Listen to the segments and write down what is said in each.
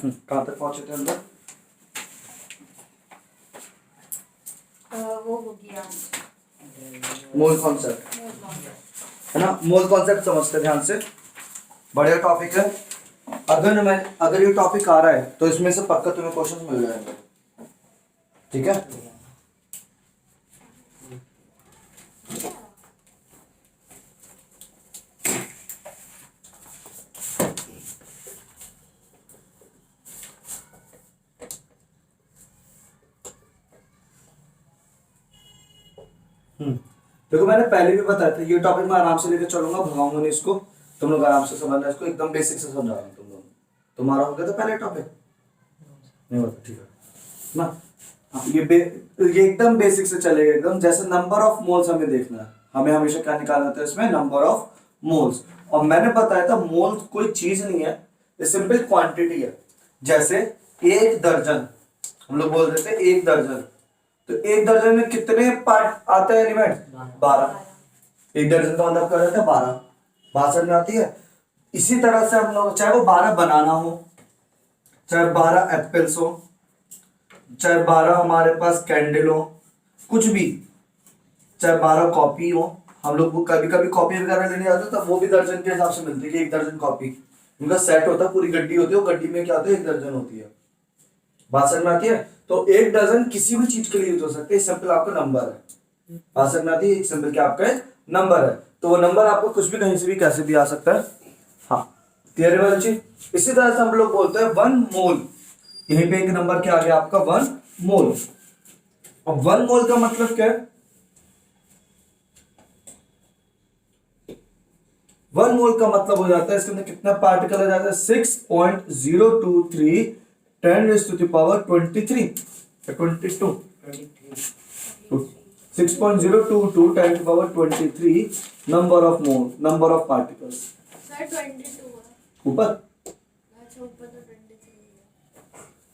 कहाँ तक पहुंचे थे अंदर? वो हो गया मोल कॉन्सेप्ट, है ना। मोल कॉन्सेप्ट समझते हैं ध्यान से, बढ़िया टॉपिक है। अगर ये टॉपिक आ रहा है तो इसमें से पक्का तुम्हें क्वेश्चन मिल जाएंगे, ठीक है। देखो मैंने पहले भी बताया था, ये टॉपिक मैं आराम से लेकर चलूंगा, भगाऊंगा नहीं इसको, तुम लोग आराम से समझना इसको, एकदम बेसिक से समझा रहा हूँ तुम लोग। तुम्हारा हो गया था पहले टॉपिक नहीं होता, ठीक है ना। हाँ, ये एकदम बेसिक से चलेगा, एकदम जैसे नंबर ऑफ मोल्स हमें देखना है, हमें हमेशा क्या निकालना था इसमें, नंबर ऑफ मोल्स। और मैंने बताया था मोल्स कोई चीज नहीं है, ये सिंपल क्वांटिटी है। जैसे एक दर्जन, हम लोग बोल देते हैं एक दर्जन, तो एक दर्जन में कितने पार्ट आते हैं एलिमेंट? 12। एक दर्जन का मतलब क्या होता है? 12। बात समझ में आती है। इसी तरह से हम लोग, चाहे वो 12 बनाना हो, चाहे 12 एप्पल्स हो, चाहे 12 हमारे पास कैंडल हो, कुछ भी, चाहे 12 कॉपी हो, हम लोग कभी कभी कॉपी वगैरह लेने जाते हैं तब वो भी दर्जन के हिसाब से मिलती है कि एक दर्जन कॉपी, उनका सेट होता है, पूरी गड्डी होती है, वो गड्डी में क्या होता है, एक दर्जन होती है। बात समझ में आती है। तो एक डजन किसी भी चीज के लिए यूज हो सकते हैं, सिंपल आपका नंबर है। बात समझ में आती है, एक सिंपल क्या आपका नंबर है, तो वो नंबर आपको कुछ भी कहीं से भी कैसे भी आ सकता है। हाँ, क्लियर है वाली चीज। इसी तरह से हम लोग बोलते हैं 1 मोल, यहीं पे एक नंबर क्या आ गया आपका 1 मोल। अब 1 मोल का मतलब क्या है? 1 मोल का मतलब हो जाता है, इसके अंदर कितना पार्टिकल आ जाता है? 6.023 10 raised to the power 23 22 6.022 10 to the power 23 number of mole, number of particles। Sir 22 ऊपर, अच्छा ऊपर तो 23 है,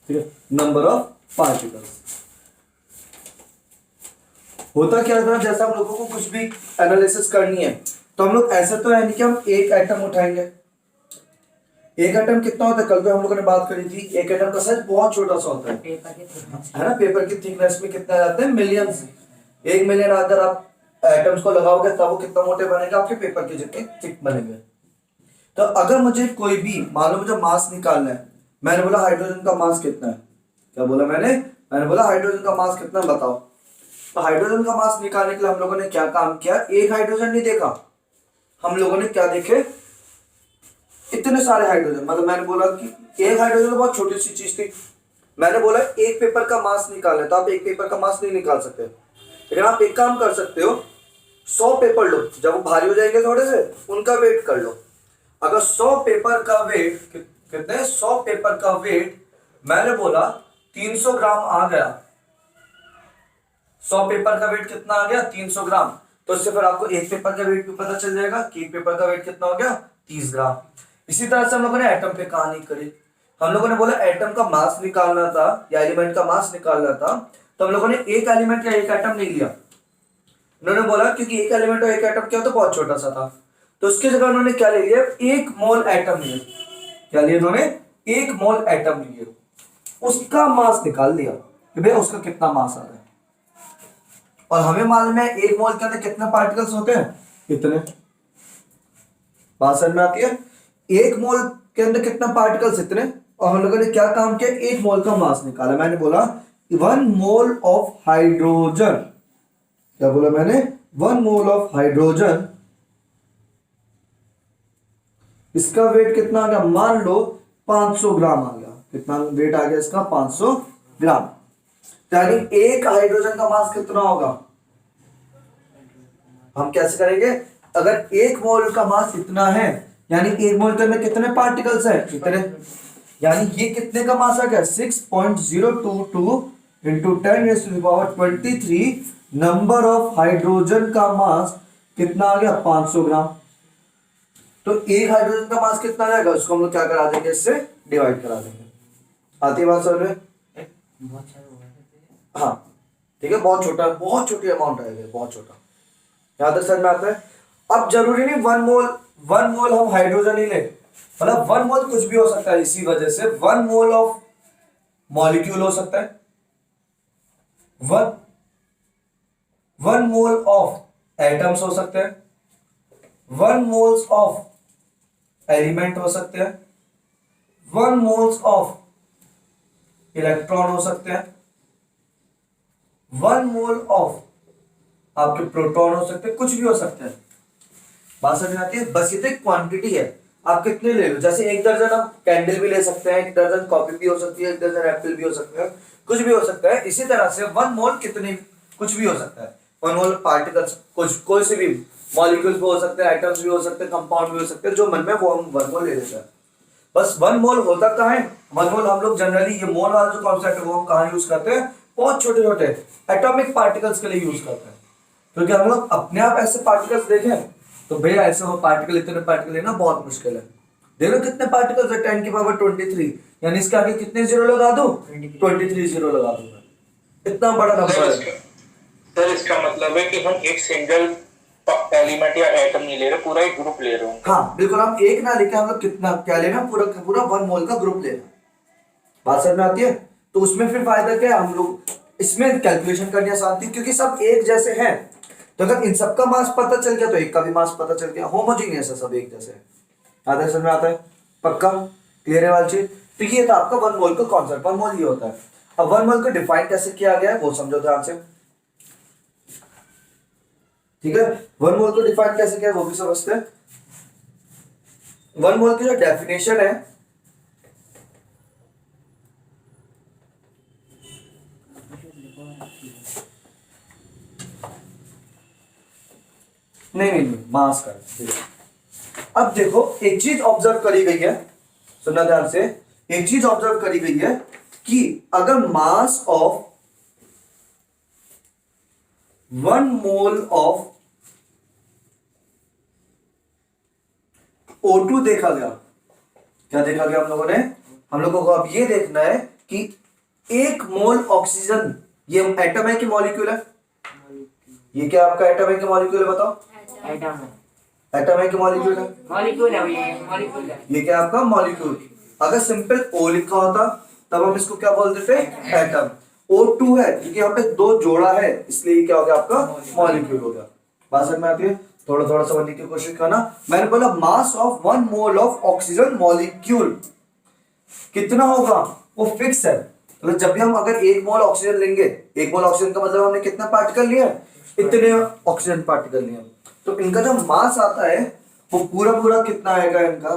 ठीक है। नंबर ऑफ पार्टिकल्स होता क्या था, जैसे हम लोगों को कुछ भी एनालिसिस करनी है तो हम लोग ऐसा तो है नहीं कि हम एक एटम उठाएंगे। एक एटम कितना होता है? कल तो हम लोगों ने बात करी थी, एक एटम का साइज बहुत छोटा सा होता है ना। पेपर की थिकनेस में कितना जाते हैं? मिलियंस। 1 मिलियन अगर आप एटम्स को लगाओगे तब वो कितना मोटे बनेंगे? आपके पेपर के जितने थिक बनेंगे। तो अगर मुझे कोई भी, मान लो मुझे मास निकालना है, मैंने बोला हाइड्रोजन का मास कितना है, क्या बोला मैंने बोला हाइड्रोजन का मास कितना है बताओ। तो हाइड्रोजन का मास निकालने के लिए हम लोगों ने क्या काम किया? एक हाइड्रोजन नहीं देखा, हम लोगों ने क्या देखे? इतने सारे हाइड्रोजन। मतलब मैंने बोला कि एक हाइड्रोजन तो बहुत छोटी सी चीज थी, मैंने बोला एक पेपर का मास निकालना है, तो आप एक पेपर का मास नहीं निकाल सकते, लेकिन आप एक काम कर सकते हो, 100 पेपर लो, जब वो भारी हो जाएंगे थोड़े से, उनका वेट कर लो। अगर 100 पेपर का वेट कितने? 100 पेपर का वेट मैंने बोला 300 ग्राम आ गया। 100 पेपर का वेट कितना आ गया? 300 ग्राम। तो इससे फिर आपको एक पेपर का वेट भी पता चल जाएगा कि एक पेपर का वेट कितना हो गया? 30 ग्राम। इसी तरह से हम लोगों ने एटम पे कहानी करी, हम लोगों ने बोला एटम का मास निकालना था या एलिमेंट का मास निकालना था, तो हम लोगों ने एक एलिमेंट या एक एटम नहीं लिया। उन्होंने बोला क्योंकि एक एलिमेंट और एक एटम क्या होता, बहुत छोटा सा था, तो उसकी जगह उन्होंने क्या ले लिया? 1 मोल एटम लिया। क्या लिया उन्होंने? 1 मोल एटम लिया, उसका मास निकाल लिया कि भाई उसका कितना मास आ रहा है। और हमें मालूम है 1 मोल के अंदर कितने पार्टिकल्स होते हैं? इतने। बात समझ में आती है? 1 मोल के अंदर कितना पार्टिकल्स? इतने। और हम लोगों ने क्या काम किया? 1 मोल का मास निकाला। मैंने बोला 1 मोल ऑफ हाइड्रोजन, क्या बोला मैंने? 1 मोल ऑफ हाइड्रोजन, इसका वेट कितना आ गया? मान लो 500 ग्राम आ गया। कितना वेट आ गया इसका? 500 ग्राम। यानी एक हाइड्रोजन का मास कितना होगा? हम कैसे करेंगे? अगर 1 मोल का मास इतना है, यानी 1 मोल के अंदर कितने पार्टिकल्स है? इतने। यानी ये कितने का मास आ गया? 6.022 इंटू 10⁻23 नंबर ऑफ हाइड्रोजन का मास कितना आ गया? 500 ग्राम। तो एक हाइड्रोजन का मास कितना आ जाएगा? उसको हम लोग क्या करा देंगे? इससे डिवाइड करा देंगे। आती है बात समझ में? हाँ, ठीक है, बहुत छोटा, बहुत छोटी अमाउंट आएगा, बहुत छोटा, यहां तक समझ में आता है। अब जरूरी नहीं 1 मोल हम हाइड्रोजन ही ले, मतलब 1 मोल कुछ भी हो सकता है, इसी वजह से 1 मोल ऑफ मॉलिक्यूल हो सकता है, 1 मोल ऑफ एटम्स हो सकते हैं, 1 मोल्स ऑफ एलिमेंट हो सकते हैं, 1 मोल्स ऑफ इलेक्ट्रॉन हो सकते हैं, 1 मोल ऑफ आपके प्रोटॉन हो सकते हैं, कुछ भी हो सकते हैं। बात समझ में आती है? बस ये तो एक क्वांटिटी है, आप कितने ले लो। जैसे 1 दर्जन आप कैंडल भी ले सकते हैं, 1 दर्जन कॉफी भी हो सकती है, 1 दर्जन एप्पल भी हो सकता है, कुछ भी हो सकता है। इसी तरह से 1 मोल कितने कुछ भी हो सकता है। 1 मोल पार्टिकल्स कुछ कोई से भी मॉलिक्यूल्स भी हो सकते हैं, आइटम्स भी हो सकते हैं, कंपाउंड भी हो सकते हैं, जो मन में वो हम 1 मोल ले लेते हैं। बस 1 मोल होता कहाँ है? 1 मोल हम लोग जनरली ये मोल वाला जो कॉन्सेप्ट है वो हम कहाँ यूज करते हैं? बहुत छोटे छोटे एटॉमिक पार्टिकल्स के लिए यूज करते हैं। क्योंकि हम लोग अपने आप ऐसे पार्टिकल्स देखें तो भैया ऐसे वो पार्टिकल, इतने पार्टिकल लेना बहुत मुश्किल है। देखो कितने पार्टिकल्स है, 10 की पावर 23, यानी इसके आगे कितने जीरो लगा दो? 23 जीरो लगा दूंगा। इतना बड़ा नंबर है। सर इसका मतलब है कि हम एक सिंगल एलिमेंट या एटम नहीं ले रहे, पूरा एक ग्रुप ले रहे हैं। हाँ बिल्कुल, हम एक ना लेके हम लोग कितना क्या लेना, पूरा पूरा 1 मोल का ग्रुप लेना। बात समझ में आती है? तो उसमें फिर फायदा क्या है, हम लोग इसमें कैलकुलेशन करनी आसान थी क्योंकि सब एक जैसे हैं। तो अगर इन सबका मास पता चल गया तो एक का भी मास पता चल गया, होमोजीनियस है, सब एक जैसे है। आता है, समझ में आता है? पक्का क्लियर है वाली चीज? तो ये था आपका 1 मोल का कॉन्सेप्ट। 1 मोल ये होता है। अब 1 मोल को डिफाइन कैसे किया गया है वो समझो ध्यान से, ठीक है? 1 मोल को डिफाइन कैसे किया है वो भी समझते हैं। 1 मोल की जो डेफिनेशन है, नहीं मास का। अब देखो एक चीज ऑब्जर्व करी गई है, सुनना ध्यान से, एक चीज ऑब्जर्व करी गई है कि अगर mass of 1 mole of O2 देखा गया, क्या देखा गया हम लोगों ने? हम लोगों को अब ये देखना है कि 1 मोल ऑक्सीजन, ये एटम है कि मॉलिक्यूल है? ये क्या आपका एटम है कि मॉलिक्यूल है? बताओ। एटम है, एटम है कि मॉलिक्यूल है? मॉलिक्यूल है, ये मॉलिक्यूल है। ये क्या आपका मॉलिक्यूल? अगर सिंपल O लिखा होता तब हम इसको क्या बोल देते? एटम। O2 है क्योंकि यहाँ पे 2 जोड़ा है, इसलिए क्या हो गया आपका? मॉलिक्यूल हो गया। बात समझ में आती है? थोड़ा थोड़ा समझने की कोशिश करना। मैंने बोला mass of 1 mole of oxygen molecule कितना होगा वो फिक्स है। मतलब जब भी हम अगर 1 मोल ऑक्सीजन लेंगे, 1 मोल ऑक्सीजन का मतलब हमने कितना पार्टिकल लिया? इतने ऑक्सीजन पार्टिकल लिए। तो इनका जो मास आता है वो पूरा पूरा कितना आएगा? इनका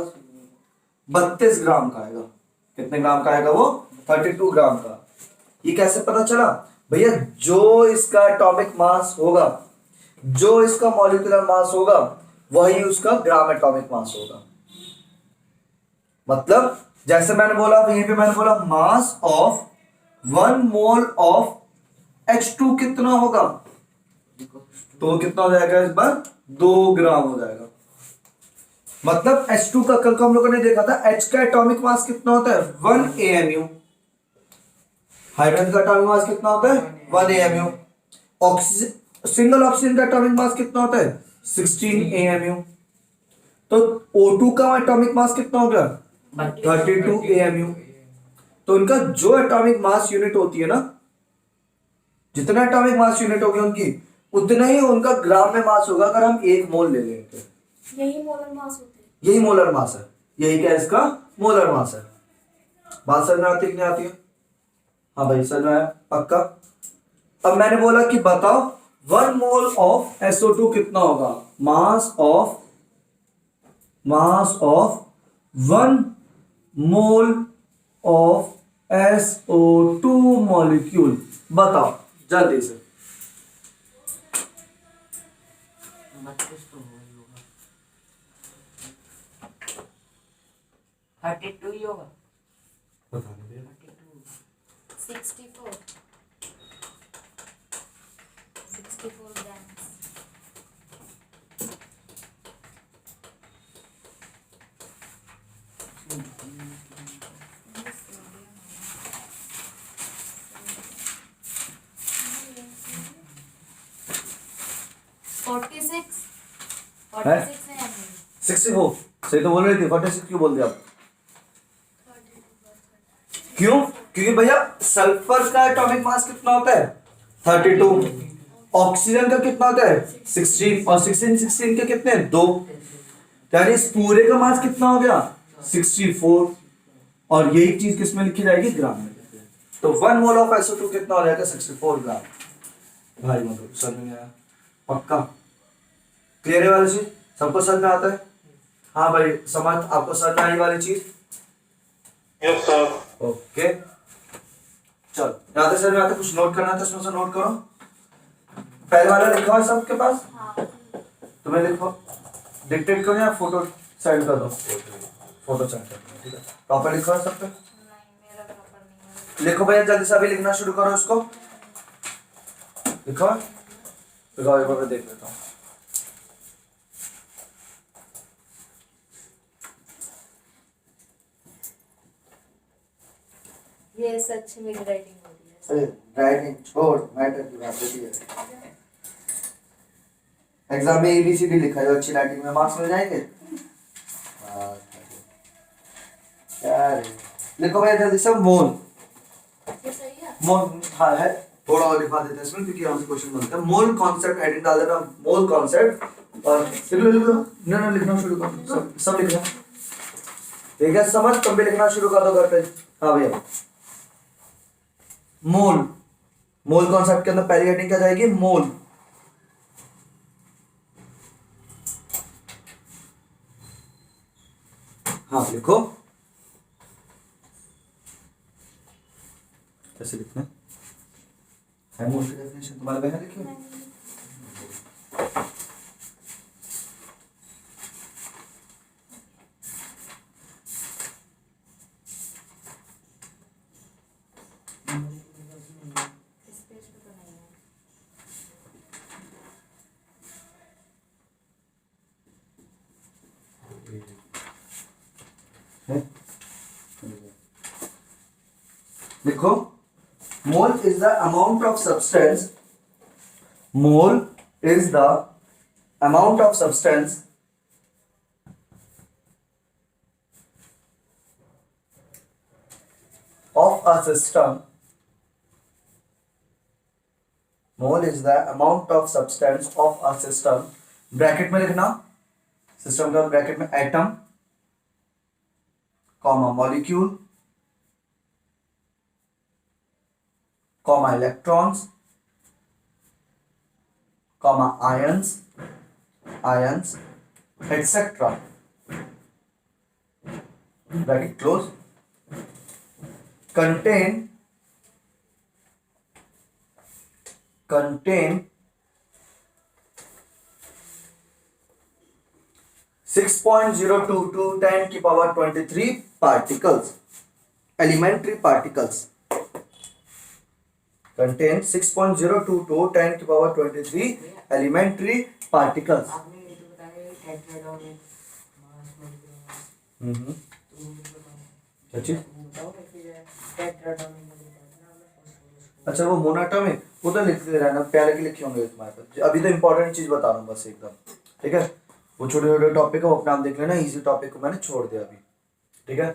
32 ग्राम का आएगा। कितने ग्राम का आएगा वो? 32 ग्राम का। ये कैसे पता चला भैया? जो इसका एटॉमिक मास होगा, जो इसका मॉलिक्यूलर मास होगा, वही उसका ग्राम एटॉमिक मास होगा। मतलब जैसे मैंने बोला, यहीं पे मैंने बोला mass of 1 mole of H2 कितना होगा? तो कितना हो जाएगा इस बार? 2 ग्राम हो जाएगा। मतलब H2 का कल को हम लोगों ने देखा था, H का एटॉमिक मास कितना होता है? 1 AMU। हाइड्रोजन का एटॉमिक मास कितना होता है? 1 AMU। ऑक्सीजन, सिंगल ऑक्सीजन का एटॉमिक मास कितना होता है? 16 AMU। तो O2 का एटॉमिक मास कितना हो गया? 32 AMU। तो उनका जो एटॉमिक मास यूनिट होती है ना, जितना एटॉमिक मास यूनिट होगी उनकी, उतना ही उनका ग्राम में मास होगा अगर हम 1 मोल ले लेंगे। यही मोलर मास होते हैं। यही मोलर मास है। यही क्या इसका? मोलर मास है। बात समझ में आती है कि नहीं आती है? हाँ भाई समझ में आया? पक्का? अब मैंने बोला कि बताओ 1 मोल ऑफ SO2 कितना होगा? Mass of 1 mole of SO2 molecule, बताओ जल्दी से। 32 तो होगा, 32 ही होगा। 64 ग्राम्स। है? 46 है 64 सही तो बोल रही थी, 46 क्यों बोल दिया आप? क्यों? क्योंकि भैया सल्फर का एटॉमिक मास कितना होता है 32, ऑक्सीजन का कितना होता है 16, और 16 के कितने 2, यानी इस पूरे का मास कितना हो गया 64, और यही चीज किसमें लिखी जाएगी ग्राम में। तो 1 मोल ऑफ SO2 कितना हो जाएगा 64 ग्राम। भाई मतलब समझ में आया? पक्का क्लियर है वाली चीज, सबको समझ में आता है? हाँ भाई समझ, आपको समझ में आई वाली चीज? Yes sir. ओके चल, याद है सर में आता, कुछ नोट करना था इसमें से नोट करो। पहले वाला लिखा है सबके पास? हाँ तुम्हें लिखो, डिक्टेट करो या फोटो सेंड कर दो? फोटो सेंड कर दो, ठीक है। प्रॉपर लिखो है सब पे? नहीं मेरा प्रॉपर नहीं है। लिखो भैया जल्दी से, अभी लिखना शुरू करो इसको। लिखो, लिखो एक बार देख लेता हूँ। ये सच मेरी राइटिंग हो रही है। अरे राइटिंग छोड़, मैटर की बात होती है। एग्जाम में ABCD लिखा है, अच्छी राइटिंग में मार्क्स मिल जाएंगे। यार लिखो भैया जल्दी से, मोल। ये सही है। मोल हाँ है, थोड़ा और लिखवा देते हैं इसमें क्योंकि हमसे क्वेश्चन बनता है। मोल कॉन्सेप्ट हेडिंग डाल देना, मोल कॉन्सेप्ट, और लिख लो ना लिखना शुरू करो, सब लिखना ठीक है। समझ, तुम भी लिखना शुरू कर दो घर पे। हाँ भैया मोल, मोल कॉन्सेप्ट के अंदर पहली हेडिंग क्या जाएगी मोल। हाँ लिखो, कैसे लिखना है मोल की डेफिनेशन तुम्हारे में है, लिखिए। इस पेज पे तो नहीं है। लिखो, mole is the amount of substance, mole is the amount of substance of a system, mole is the amount of substance of a system, bracket में लिखना, सिस्टम का ब्रैकेट में atom, comma molecule, comma electrons, comma ions, ions etcetera, bracket close, contain 6.022 to 10 की power 23 particles, elementary particles, contain 6.022 to 10 की power 23 elementary particles। आपने ये तो बताया टेट्राडोमिक मास मोलिकुलर मास, तो वो भी बताओ। अच्छा बताओ फिर टेट्राडोमिक अच्छा, वो मोनोटॉमिक वो तो लिख दे रहा है ना, पहले की लिखे होंगे तुम्हारे पास। अभी तो इंपॉर्टेंट चीज बता रहा हूँ बस एकदम, ठीक है। वो छोटे छोटे टॉपिक है वो अपना आप देख लेना, इजी टॉपिक को मैंने छोड़ दिया अभी, ठीक है।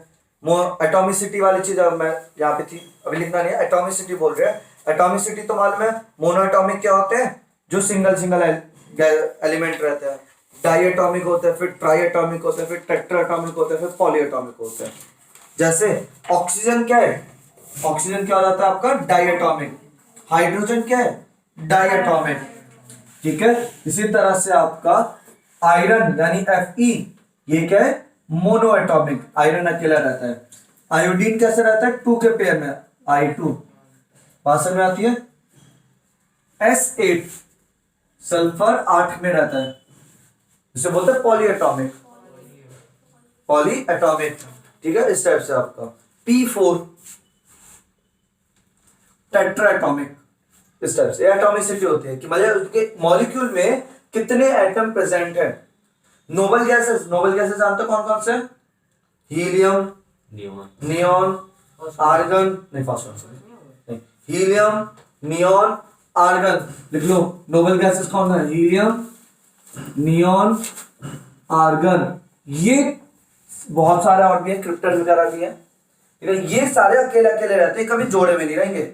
एटॉमिसिटी वाली चीज अब मैं यहाँ पे थी, अभी लिखना नहीं है। एटॉमिसिटी बोल रहे हैं, एटॉमिसिटी तो मालूम है, मोनोएटॉमिक क्या होते हैं जो सिंगल सिंगल एलिमेंट रहते हैं, डाईएटॉमिक होते हैं, फिर ट्राईएटॉमिक होते हैं, फिर टेट्राएटॉमिक होते हैं, फिर पॉलीएटॉमिक होते हैं। जैसे ऑक्सीजन क्या है, ऑक्सीजन क्या हो जाता है आपका डाईएटॉमिक, हाइड्रोजन क्या है डाईएटॉमिक, ठीक है। इसी तरह से आपका आयरन यानी Fe ये क्या है मोनोएटॉमिक, आयरन अकेला रहता है। आयोडीन कैसे रहता है 2 के पेयर में, I2 भाषा में आती है। S8 सल्फर 8 में रहता है, इसे बोलते हैं पॉलीएटॉमिक, पॉलीएटॉमिक, ठीक है। इस टाइप से आपका P4 टेट्राएटॉमिक, इस टाइप से एटॉमिसिटी होती है कि मतलब उसके मॉलिक्यूल में कितने एटम प्रेजेंट है। नोबल गैसेस, नोबल गैसेस जानते हो कौन कौन से? हीलियम, नियॉन, आर्गन, नहीं फास्फोरस नहीं, हीलियम, नियॉन, आर्गन लिख लो। नोबल गैसेस कौन है? Helium, neon, argon. ये बहुत सारे और भी हैं, क्रिप्टन वगैरह भी हैं, ठीक है। ये सारे अकेले अकेले रहते हैं, कभी जोड़े में नहीं रहेंगे।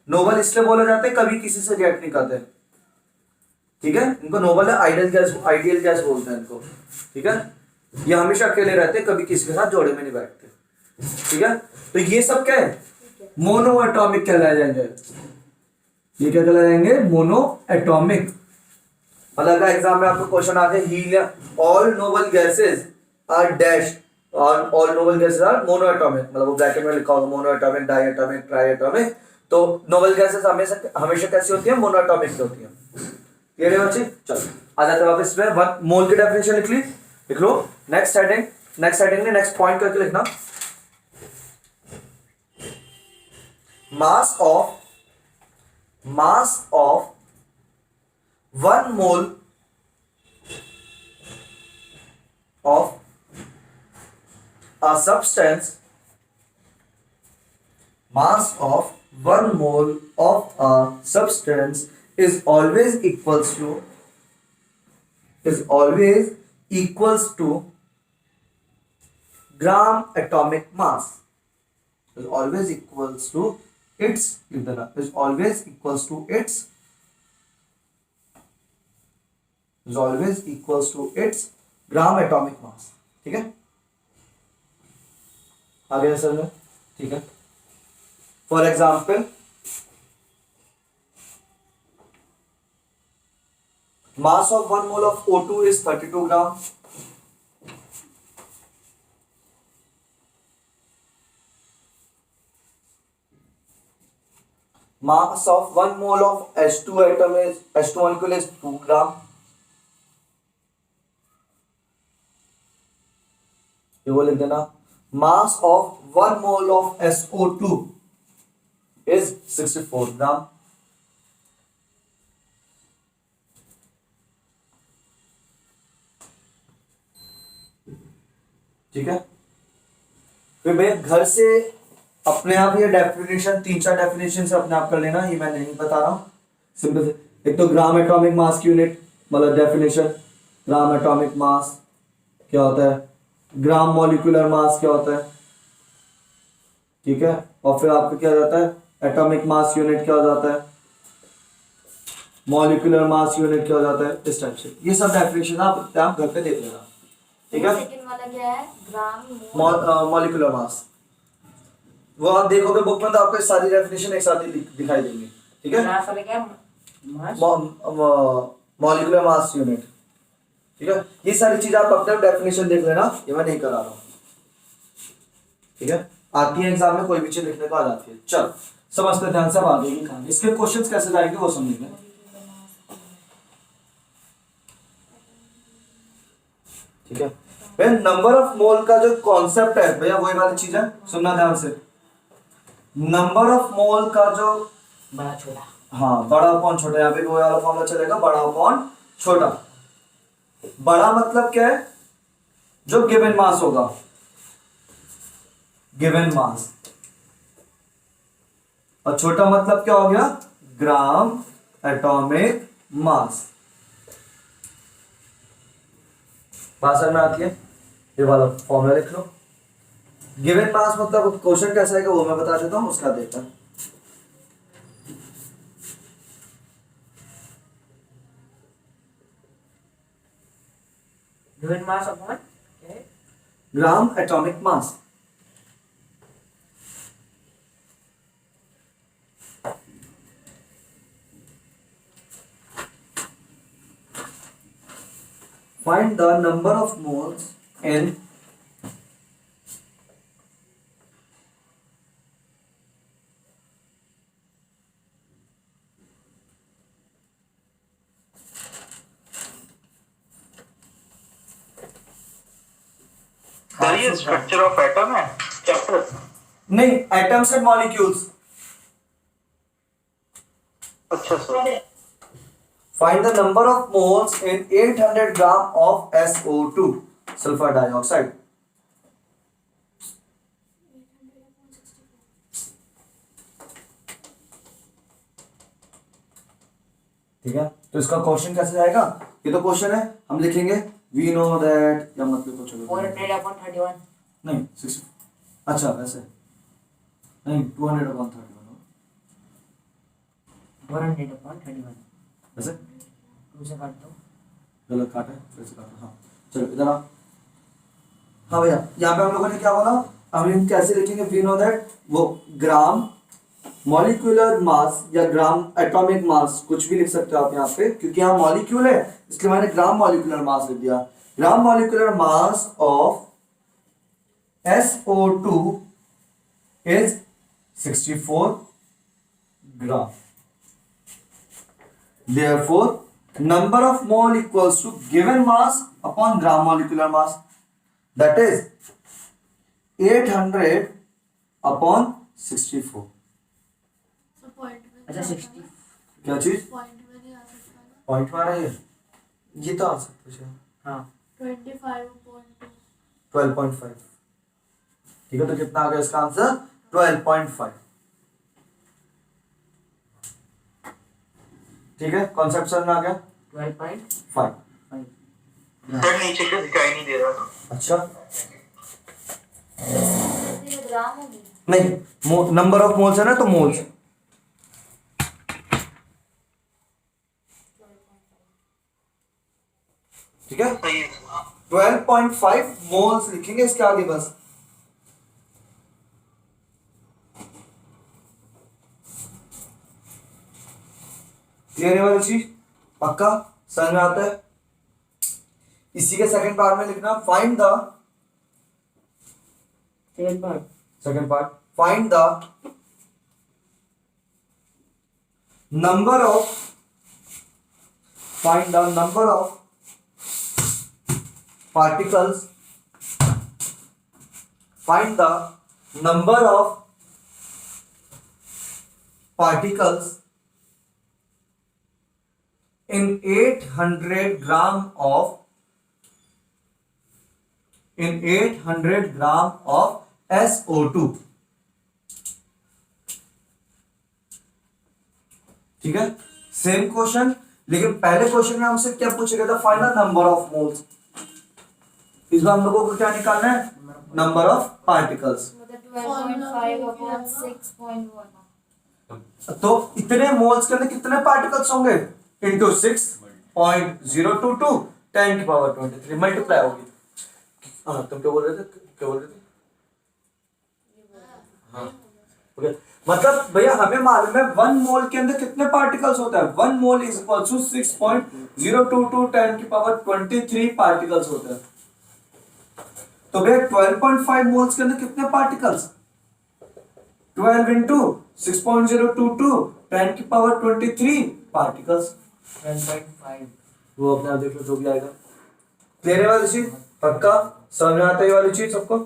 नोबल इसलिए बोले जाते हैं कभी किसी से रिएक्ट नहीं करते, ठीक है। इनको नोबल है आइडियल गैस बोलते हैं इनको, ठीक है। ये हमेशा अकेले रहते हैं, कभी किसी के साथ जोड़े में नहीं बैठते, ठीक है। तो ये सब क्या है, मोनो एटॉमिक कहलाए जाएंगे। ये क्या कहलाए जाएंगे, मोनो एटॉमिक। मतलब एग्जाम में आपको क्वेश्चन आते हैं helium all noble gases are dash और all noble gases are mono atomic, मतलब वो ब्रैकेट में लिखा होगा mono atomic, di atomic, tri atomic. तो नोबल गैसेस हमेशा हमेशा कैसी होती है, मोनो एटॉमिक होती है। क्लियर है बच्चे, चलो आ जाते हैं वापस इसमें। वन मोल की डेफिनेशन लिख लो। नेक्स्ट हेडिंग में नेक्स्ट पॉइंट करके लिखना, mass of 1 mole of a substance, mass of 1 mole of a substance is always equals to gram atomic mass, is always equals to its gram atomic mass, ठीक है। आगे sir में, ठीक है। For example mass of 1 mole of O2 is 32 gram, mass of 1 mole of H2 molecule is 2 gram. ये वो लिख देना, mass of 1 mole of SO2 is 64 ग्राम। ठीक है। फिर भैया घर से अपने आप ये डेफिनेशन 3-4 डेफिनेशन से अपने आप कर लेना, ये मैं नहीं बता रहा हूँ, सिंपल से। एक तो ग्राम एटॉमिक मास की यूनिट, मतलब डेफिनेशन ग्राम एटॉमिक मास क्या होता है, ग्राम मॉलिक्यूलर मास क्या होता है, ठीक है। और फिर आपका क्या हो जाता है, एटॉमिक मास यूनिट क्या हो जाता है, मॉलिक्यूलर मास यूनिट क्या हो जाता है, इस टाइप से। ये सब डेफिनेशन आप घर पे देख लेना, ठीक है। सेकंड वाला क्या है, ग्राम मॉलिक्यूलर मास, वो आप देखोगे बुक में तो आपको सारी डेफिनेशन एक साथ ही दिखाई देंगी, ठीक है। मास वाला क्या, मास मॉलिक्यूलर मास यूनिट, ठीक है। ये सारी चीज आप अपने डेफिनेशन देख लेना, ये मैं नहीं करा रहा हूँ, ठीक है। आती है एग्जाम में, कोई भी चीज लिखने को आ जाती है। चल समझते ध्यान से, अब आगे की कहानी, इसके क्वेश्चंस कैसे जाएंगे वो समझेंगे, ठीक है। भैया नंबर ऑफ मोल का जो कॉन्सेप्ट है भैया, वही वाली चीज है, सुनना ध्यान से। नंबर ऑफ मोल का जो बड़ा छोटा, हाँ, बड़ा अपॉन छोटा, यहाँ पे वो वाला फॉर्मूला चलेगा, बड़ा अपॉन छोटा। बड़ा मतलब क्या है, जो गिवन मास होगा, गिवन मास। और छोटा मतलब क्या हो गया, ग्राम एटॉमिक मास। बात समझ में आती है, ये वाला फॉर्मूला लिख लो। गिवन मास मतलब क्वेश्चन कैसा है वो मैं बता देता हूं, उसका देखता है। गिवन मास अपॉन क्या है, gram atomic mass. Find the number of moles in sir ये स्ट्रक्चर ऑफ एटम है चैप्टर? नहीं, एटम्स एंड मॉलिक्यूल्स। अच्छा sir. Find the number of moles in 800 gram of SO2, sulfur dioxide. ठीक है, तो इसका क्वेश्चन कैसे जाएगा, ये तो क्वेश्चन है, हम लिखेंगे वी नो दैट, या मत लिखो चलो 400/31 नहीं 60, अच्छा वैसे नहीं 200/31 400/31 वैसे 2 से काट दो। गलत काटा है, फिर से काटा। हाँ चलो इधर आ। हाँ भैया यहाँ पे हम लोगों ने क्या बोला, हम कैसे लिखेंगे, वी नो दैट, वो ग्राम मॉलिक्यूलर मास या ग्राम एटॉमिक मास कुछ भी लिख सकते हो आप यहाँ पे, क्योंकि यहाँ मॉलिक्यूल है इसलिए मैंने ग्राम मॉलिक्यूलर मास लिख दिया। Gram molecular mass of SO2 is 64 gram. Therefore, number of mole equals to given mass upon gram molecular mass, that is 800 upon 64. So point में अच्छा क्या 60 आता है? क्या चीज Point में नहीं आ सकता ना? पॉइंट में आ रही है, ये तो आ सकता है हाँ 25.2. 12.5। ठीक है, तो कितना आ गया इसका आंसर 12.5। ठीक है, कॉन्सेप्ट समझ में आ गया 12.5 सर नीचे का दिखाई नहीं दे रहा। अच्छा ये ग्राम होगी. नहीं, नंबर ऑफ मोल्स है ना, तो मोल्स ठीक है, सही है। 12.5 मोल्स लिखेंगे इसके आगे बस। क्लियर है वाली चीज, पक्का समझ में आता है। इसी के सेकंड पार्ट में लिखना, find the second part find the number of particles, find the number of particles in 800 gram of SO2। ठीक है, सेम क्वेश्चन, लेकिन पहले क्वेश्चन में हमसे क्या पूछा गया था, find the number of moles. इस बार हम लोगों को क्या निकालना है, नंबर ऑफ पार्टिकल्स। मतलब 12.5/6.1. तो इतने मोल्स के अंदर कितने पार्टिकल्स होंगे, इंटू 6.022 10⁻23 मल्टीप्लाई होगी। हाँ तुम क्या बोल रहे थे, हाँ ओके, मतलब भैया हमें मालूम है 1 मोल के अंदर कितने पार्टिकल्स होता है, 1 mole is equal to 6.022 10⁻23 particles होता है। तो भैया 12.5 मोल्स के अंदर कितने पार्टिकल्स, 12 इंटू 6.022 10⁻23 पार्टिकल्स। 12.5 वो अपने आप देख लो जो भी आएगा। क्लियर है वाली चीज, पक्का समझ में आता है ये वाली चीज सबको।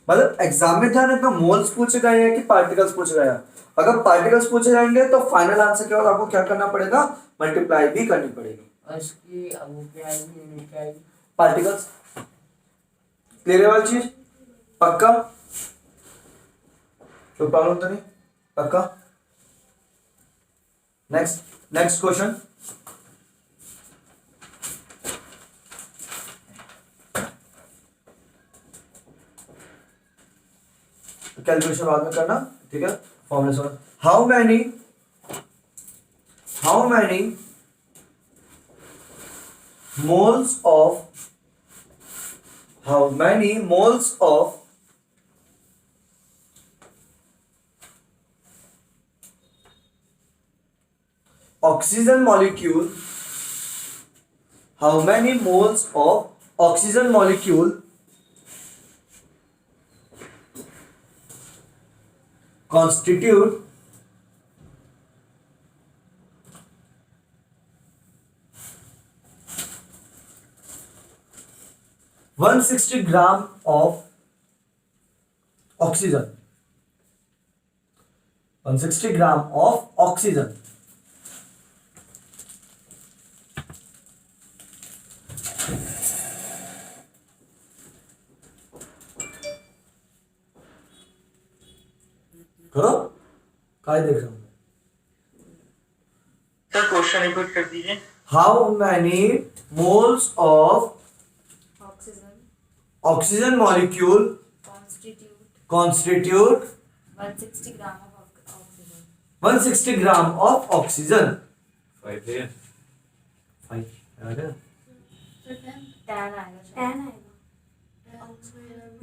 मतलब एग्जाम में ध्यान रखना, मोल्स पूछे गए हैं कि पार्टिकल्स पूछे गए हैं। अगर पार्टिकल्स पूछे जाएंगे तो फाइनल आंसर के बाद आपको क्या करना पड़ेगा, मल्टीप्लाई भी करनी पड़ेगी। और इसकी अब वो क्या आएगी, यूनिट क्या आएगी, पार्टिकल्स। क्लियर है वाली चीज, पक्का, कोई प्रॉब्लम तो नहीं, पक्का। नेक्स्ट क्वेश्चन, कैलकुलेशन बाद में करना, ठीक है। Formula solve, how many moles of oxygen molecule, how many moles of oxygen molecule constitute 160 gram of oxygen, 160 gram of oxygen। करो, काय देख रहे हो, सर क्वेश्चन रिपीट कर दीजिए। How many moles of oxygen molecule constitute 160 gram of oxygen. 160 gram of oxygen. 5 है। 5 10 आएगा शायद.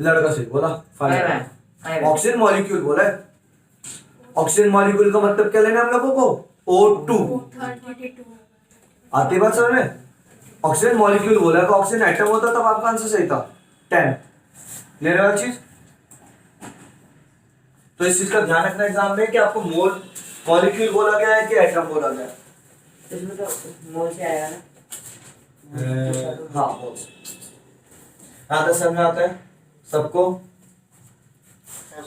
लड़का से बोला 5 5 है. 5 ऑक्सीजन मॉलिक्यूल बोला है। ऑक्सीजन मॉलिक्यूल का मतलब क्या लेना है हम लोगों को? O2। 32. आती बात समझ में? ऑक्सीजन मॉलिक्यूल बोला है, ऑक्सीजन एटम होता तब आपका आंसर सही था 10। ले रहे हो चीज? तो इस चीज का ध्यान रखना एग्जाम में कि आपको मॉलिक्यूल बोला गया है कि एटम बोला गया है। इसमें तो मोल से आएगा ना. हाँ मोल्स। यहाँ तक समझ में आता है सबको?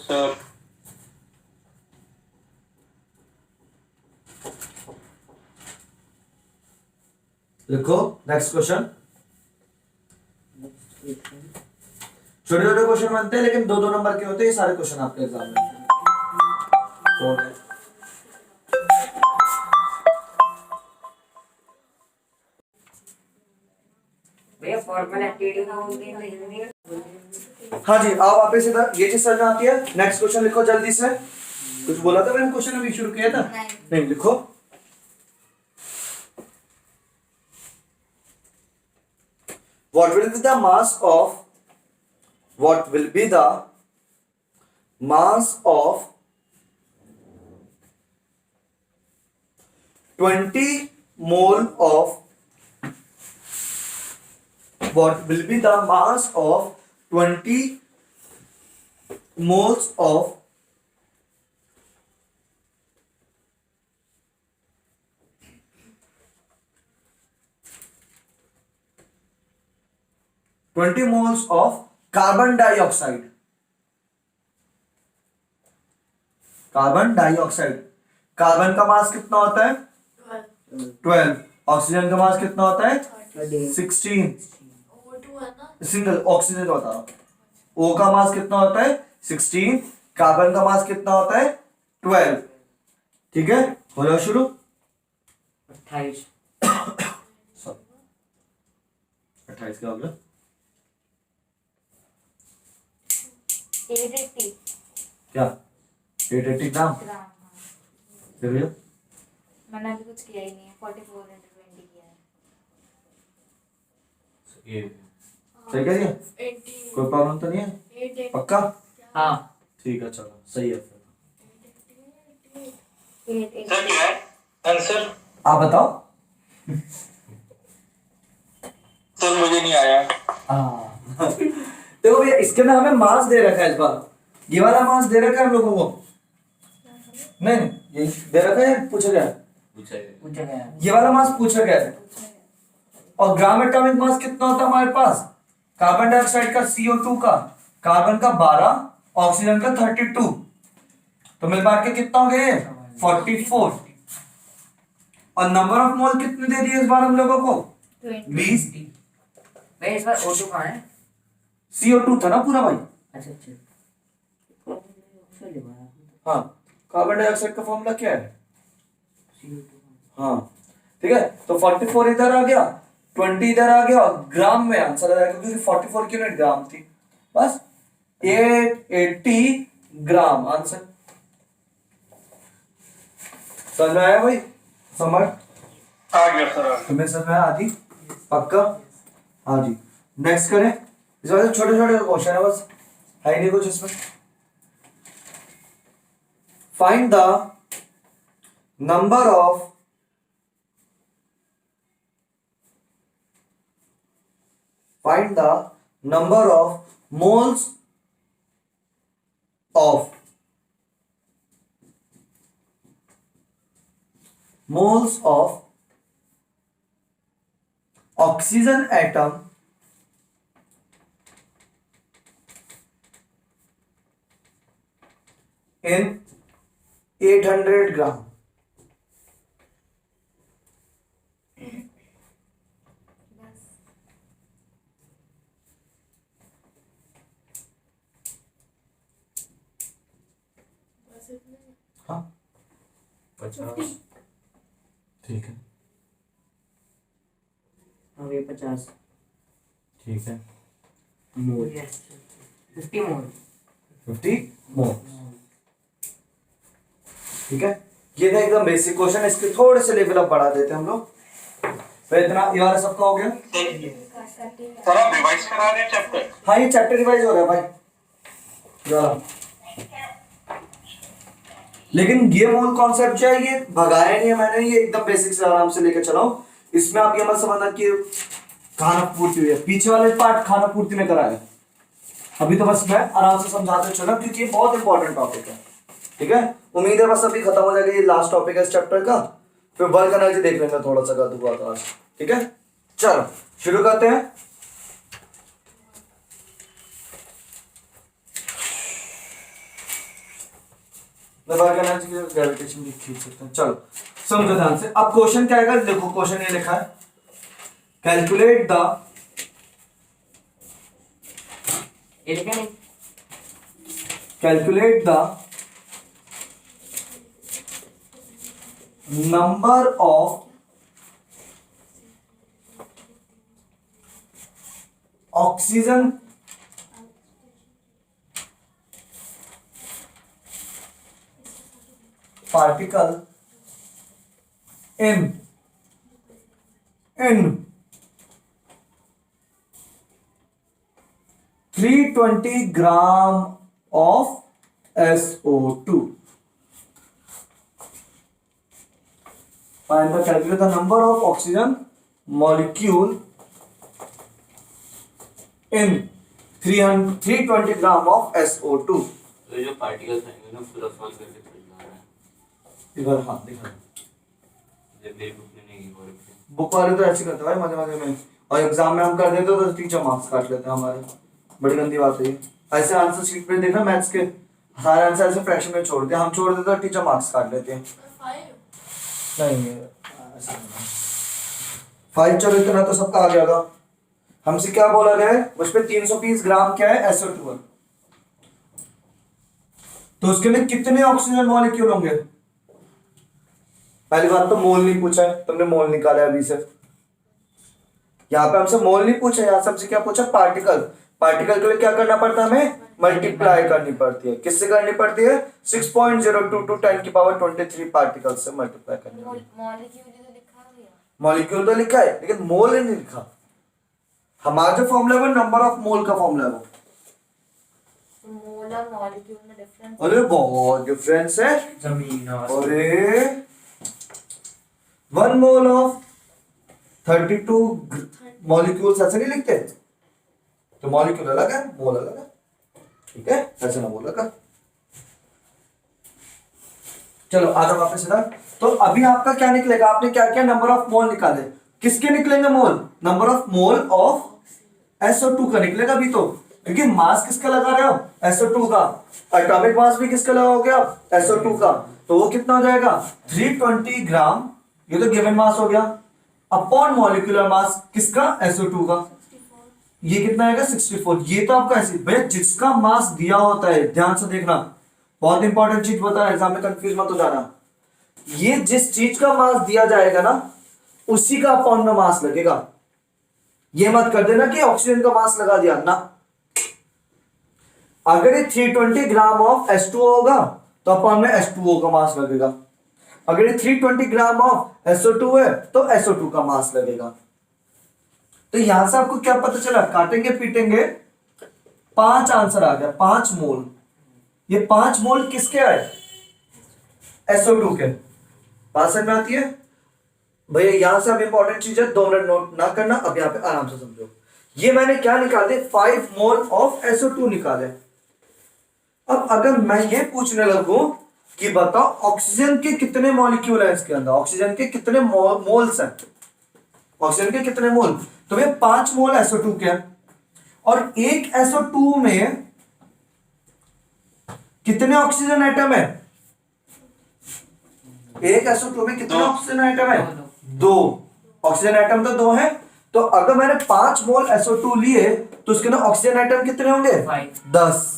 सर लिखो नेक्स्ट क्वेश्चन। छोटे छोटे क्वेश्चन बनते हैं लेकिन 2-2 नंबर के होते हैं ये सारे क्वेश्चन आपके एग्जाम में। कौन है? भैया फॉर्मूला एक्टिविटी का बोलते हैं तो हिंदी में. हाँ जी, आप वापस इधर ये चीज समझ में आती है। नेक्स्ट क्वेश्चन लिखो जल्दी से। कुछ बोला था मैंने क्वेश्चन अभी शुरू किया था? नहीं लिखो। What will be the mass of 20 mole of what will be the mass of 20 moles of carbon dioxide. Carbon dioxide, carbon का मास कितना होता है? 12। ऑक्सीजन का मास कितना होता है? 16। O2 है ना? सिंगल ऑक्सीजन बता रहा हूं। O का मास कितना होता है? 16। कार्बन का मास कितना होता है? 12। ठीक है, हो जाओ शुरू। 28. 28 का होगा 880 क्या? 880 ग्राम। ग्राम. फिर भैया मैंने अभी कुछ किया ही नहीं है. 44 into 20 किया है. ये सही कह रही है? 80. कोई प्रॉब्लम तो नहीं है? 880. पक्का? हाँ. ठीक है चलो सही है फिर। सर क्या है आंसर? आप बताओ। सर मुझे नहीं आया। देखो भैया इसके में हमें मास दे रखा है इस बार। ये वाला मास दे रखा है हम लोगों को। नहीं ये दे रखा है, पूछा गया है। पूछा गया. ये वाला मास पूछा गया है। और ग्राम एटॉमिक मास कितना होता है हमारे पास? कार्बन डाइऑक्साइड का CO2 का, कार्बन का 12, ऑक्सीजन का 32। तो मिल बांट के कितना हो गया? 44। और नंबर ऑफ मोल कितने दे दिए इस बार हम लोगों को? 20। भैया इस बार O2 कहाँ है? CO2 था ना पूरा भाई। अच्छा अच्छा. चलिए बाहर. हाँ, कार्बन डाइऑक्साइड का फॉर्मूला क्या है? CO2. हाँ ठीक है, तो 44 इधर आ गया, 20 इधर आ गया और ग्राम में आंसर आ जाएगा क्योंकि 44 की यूनिट ग्राम थी। बस 880 ग्राम आंसर। समझ में आया भाई? समझ आ गया सर। तुम्हें समझ में आया? आदि पक्का? हाँ जी, नेक्स्ट करें। इस वजह से छोटे छोटे क्वेश्चन है बस, है ही नहीं कुछ इसमें। Find the number of moles of oxygen atom in 800 gram। हाँ 50। ठीक है, अब ये 50 ठीक है, मोल 50 मोल 50 मोल। ठीक है, ये था एकदम बेसिक क्वेश्चन, इसके थोड़े से लेवल अप बढ़ा देते हैं हम लोग। तो इतना ये वाला सबका हो गया। सर आप रिवाइज करा रहे हैं चैप्टर? हाँ, ये चैप्टर रिवाइज हो रहा है भाई ये वाला। लेकिन ये मूल कॉन्सेप्ट जो है ये भगाया नहीं है मैंने, ये एकदम बेसिक से आराम से लेके चला हूं। इसमें आप ये मत समझना कि खाना पूर्ति हुई है, पीछे वाले पार्ट खाना पूर्ति में कराया है। अभी तो बस मैं आराम से समझाते चला क्योंकि ये बहुत इंपॉर्टेंट टॉपिक है। ठीक है, उम्मीद है बस अभी खत्म हो जाएगा, ये लास्ट टॉपिक है इस चैप्टर का, फिर वर्क एनर्जी देख लेंगे थोड़ा सा का दुआ आज। ठीक है, चलो शुरू करते हैं। वर्क एनर्जी की ग्रेविटेशन भी खींच सकते हैं। चलो समझो ध्यान से। अब क्वेश्चन क्या आएगा, देखो क्वेश्चन ये लिखा है, calculate the calculate the number of oxygen particle in 320 gram of SO2. Find the calculate the number of oxygen molecule in 320 gram of SO2. तो जो पार्टिकल्स आएंगे ना पूरा सॉल्व करके चलना है। इधर हाँ दिखा, जब मेरी बुक में नहीं हो रही बुक वाले तो ऐसे करते हैं भाई मजे मजे में, और एग्जाम में हम कर देते तो टीचर मार्क्स काट लेते हैं हमारे। बड़ी गंदी बात है ये। ऐसे आंसर शीट पे देखना मैथ्स के सारे आंसर ऐसे फ्रैक्शन में छोड़ दिया, हम छोड़ देते तो टीचर मार्क्स काट लेते हैं। नहीं 5 चलो इतना तो सबका आ गया था। हमसे क्या बोला गया है, उस पे 320 ग्राम क्या है SO2, तो उसके लिए कितने ऑक्सीजन मॉलिक्यूल होंगे। पहली बात तो मोल नहीं पूछा है, तुमने मोल निकाला है अभी से। यहाँ पे हमसे मोल नहीं पूछा, यहाँ से हमसे क्या पूछा, पार्टिकल। पार्टिकल के लिए क्या करना पड़ता है, हमें मल्टीप्लाई करनी पड़ती है। किससे करनी पड़ती है, 6.022 10 की पावर 23 पार्टिकल से मल्टीप्लाई करनी है। मॉलिक्यूल तो लिखा है लेकिन मोल नहीं लिखा। हमारा जो फॉर्मूला है वो नंबर ऑफ मोल का फॉर्मूला है वो। मोल और मॉलिक्यूल में डिफरेंस? अरे बहुत डिफरेंस है। जमीन अरे 1 मोल ऑफ 32 मॉलिक्यूल्स ऐसे नहीं लिखते, तो मॉलिक्यूल अलग है, मोल अलग है। ठीक है, ऐसे ना बोला कर। चलो आगे वापस इधर। तो अभी आपका क्या निकलेगा, आपने क्या क्या नंबर ऑफ मोल निकाले, किसके निकलेंगे mole, number of mole of SO2 का निकलेगा अभी तो, क्योंकि मास किसका लगा रहे हो, SO2 का। एटॉमिक मास भी किसका लगाओगे आप, SO2 का। तो वो कितना हो जाएगा 320 ग्राम, ये तो गिवन मास हो गया, अपॉन मॉलिक्यूलर मास किसका, SO2 का। ये कितना आएगा 64। ये तो आपका ऐसे भैया जिसका मास दिया होता है, ध्यान से देखना, बहुत इंपॉर्टेंट चीज बता, एग्जाम में कंफ्यूज मत हो जाना। ये जिस चीज का मास दिया जाएगा ना उसी का अपॉन में मास लगेगा। ये मत कर देना कि ऑक्सीजन का मास लगा दिया ना। अगर ये 320 ग्राम ऑफ H2O होगा तो अपॉन में H2O का मास लगेगा। अगर ये 320 ग्राम ऑफ SO2 है तो SO2 का मास लगेगा। तो यहां से आपको क्या पता चला, काटेंगे पीटेंगे 5 आंसर आ गया, 5 मोल। ये 5 मोल किसके आए, SO2 के। बात समझ में आती है भैया। यहां से अब इंपॉर्टेंट चीज है, 2 मिनट नोट ना करना, अब यहां पे आराम से समझो। ये मैंने क्या निकाले, 5 मोल ऑफ SO2 निकाले। अब अगर मैं ये पूछने लगूं कि बताओ ऑक्सीजन के कितने मॉलिक्यूल हैं इसके अंदर, ऑक्सीजन के कितने मोल्स हैं, ऑक्सीजन के कितने मोल, तो ये 5 मोल SO2 के हैं। और एक SO2 में कितने ऑक्सीजन एटम है, एक SO2 में कितने ऑक्सीजन एटम है, 2 ऑक्सीजन एटम तो 2 है। तो अगर मैंने 5 मोल SO2 लिए तो उसके अंदर ऑक्सीजन एटम कितने होंगे, 10।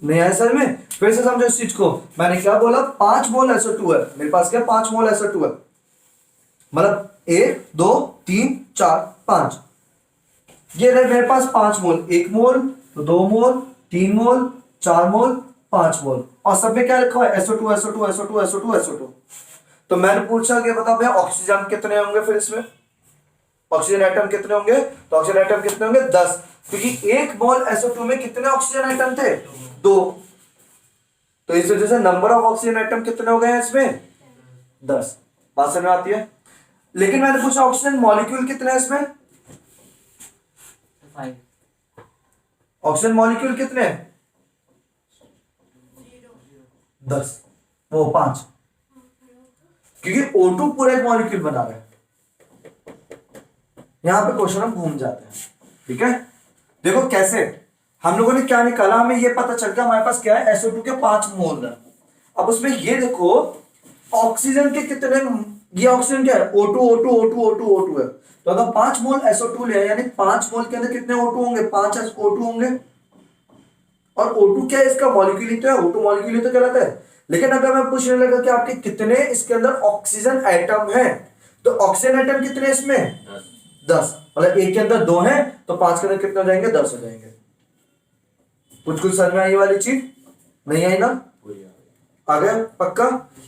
नहीं है सर में, फिर से समझो इस चीज को। मैंने क्या बोला, 5 मोल SO2 है मेरे पास, क्या 5 मोल SO2 है। मतलब 1 2 3 4 5, ये रहे मेरे पास 5 मोल, 1 मोल तो 2 मोल 3 मोल 4 मोल 5 मोल, और सब में क्या लिखा हुआ है SO2 SO2 SO2 SO2 SO2। तो मैंने पूछा कि बताओ भैया ऑक्सीजन कितने होंगे, फिर इसमें ऑक्सीजन एटम कितने होंगे, तो ऑक्सीजन एटम कितने होंगे 10, क्योंकि 1 मोल SO2 में कितने ऑक्सीजन एटम थे 2, तो इस वजह से नंबर ऑफ ऑक्सीजन एटम कितने हो गए हैं इसमें 10। बात समझ में आती है। लेकिन मैंने पूछा ऑक्सीजन मॉलिक्यूल कितने हैं इसमें, 5 ऑक्सीजन मॉलिक्यूल कितने हैं 10, वो 5, क्योंकि O2 पूरा एक मॉलिक्यूल बना रहा है। यहां पे क्वेश्चन हम घूम जाते हैं, ठीक है। देखो कैसे हम लोगों ने क्या निकाला, हमें ये पता चल गया हमारे पास क्या है SO2 के 5 मोल है। अब उसमें ये देखो ऑक्सीजन के कितने, ये ऑक्सीजन क्या है O2 O2 O2 O2 O2 है, तो अगर 5 मोल SO2 ले यानी 5 मोल के अंदर कितने O2 होंगे 5 O2 होंगे, और O2 क्या है इसका मॉलिक्यूल ही तो है, O2 मॉलिक्यूल ही तो कहलाता है। लेकिन अगर मैं पूछने लगा कि आपके कितने इसके अंदर ऑक्सीजन एटम है, तो ऑक्सीजन एटम कितने इसमें 10, मतलब एक के अंदर 2 है तो 5 के अंदर कितने हो जाएंगे 10 हो जाएंगे। कुछ समझ में आई वाली चीज, नहीं आई ना, आ गया पक्का।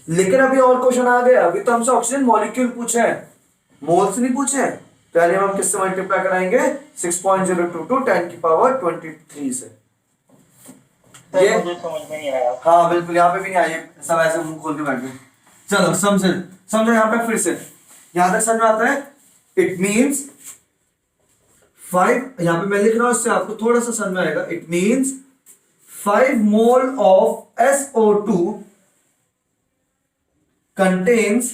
लेकिन अभी और क्वेश्चन आ गया, अभी तो हमसे ऑक्सीजन मॉलिक्यूल पूछे हैं, मोल्स नहीं पूछे हैं, तो यानी हम किससे मल्टीप्लाई कराएंगे 6.022 10 की पावर 23 से। ये मुझे समझ में नहीं आया। हाँ बिल्कुल, यहाँ पे भी नहीं आई, सब ऐसे मुंह खोल के बैठ गए। चलो समझो यहाँ पे फिर से, यहां तक समझ में आता है। इट मीन्स 5, यहाँ पे मैं लिख रहा हूं इससे आपको थोड़ा सा समझ में आएगा। It means 5 mole of SO2 contains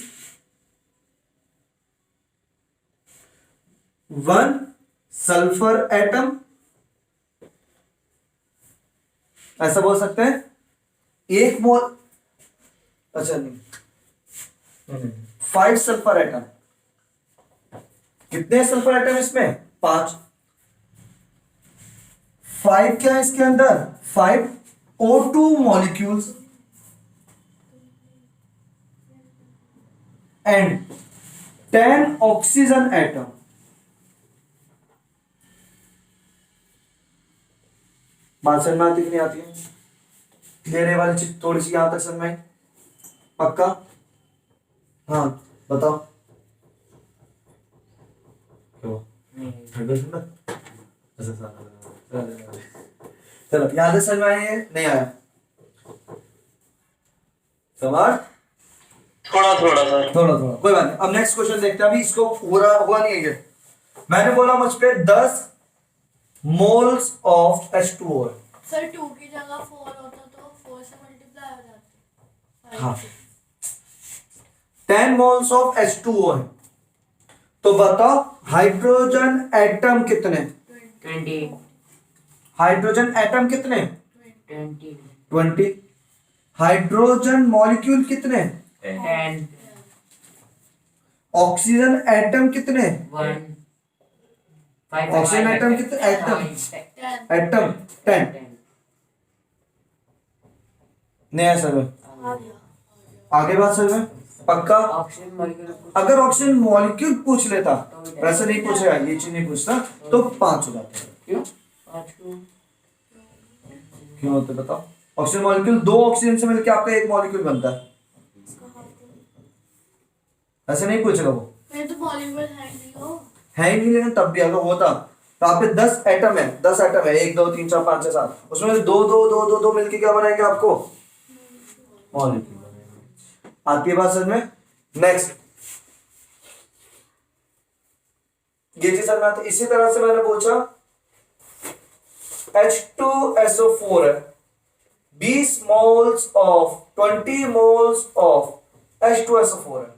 1 sulphur atom, ऐसा बोल सकते हैं 1 मोल, अच्छा नहीं 5 सल्फर एटम, कितने सल्फर एटम इसमें 5, 5 क्या है इसके अंदर 5 O2 molecules and 10 oxygen atom. बात समझ में आती कि नहीं आती है, क्लियर है वाली चीज, थोड़ी सी यहां तक समझ में आई पक्का। हाँ बताओ चलो याद है समझ में आई है नहीं आया, समझ थोड़ा थोड़ा सर। थोड़ा कोई बात नहीं। अब नेक्स्ट क्वेश्चन देखते हैं, अभी इसको पूरा हुआ नहीं है ये। मैंने बोला मुझ पे 10 मोल्स ऑफ H2O है, सर 2 की जगह 4 होता तो 4 से मल्टीप्लाई हो जाते। हाँ 10 मोल्स ऑफ H2O है, तो बताओ हाइड्रोजन एटम कितने, 20 हाइड्रोजन एटम कितने 20 20, हाइड्रोजन मॉलिक्यूल कितने 10 ऑक्सीजन एटम कितने 1 5 ऑक्सीजन एटम कितने एटम 10 एटम 10 नहीं है सर, आ गया। आगे बात सर में पक्का। ऑक्सीजन मॉलिक्यूल अगर ऑक्सीजन मॉलिक्यूल पूछ लेता, वैसे नहीं पूछेगा, ये चीज नहीं पूछता, तो 5 हो जाता। क्यों 5 क्यों होता है बताओ, ऑक्सीजन मॉलिक्यूल 2 ऑक्सीजन से मिलकर आपका एक मॉलिक्यूल बनता है, ऐसे नहीं पूछेगा वो, मैं तो मॉलिक्यूल है नहीं हो। है ही नहीं। लेकिन तब भी अगर होता तो आप पे 10 एटम है, 10 एटम है 1 2 3 4 5 6 7, उसमें 2 2 2 2 2 मिलके क्या बनाएंगे आपको मॉलिक्यूल बनाएंगे। आती है बात समझ में। नेक्स्ट ये चीज समझ में आती है। इसी तरह से मैंने पूछा H2SO4 है, 20 moles of 20 moles of H2SO4 है,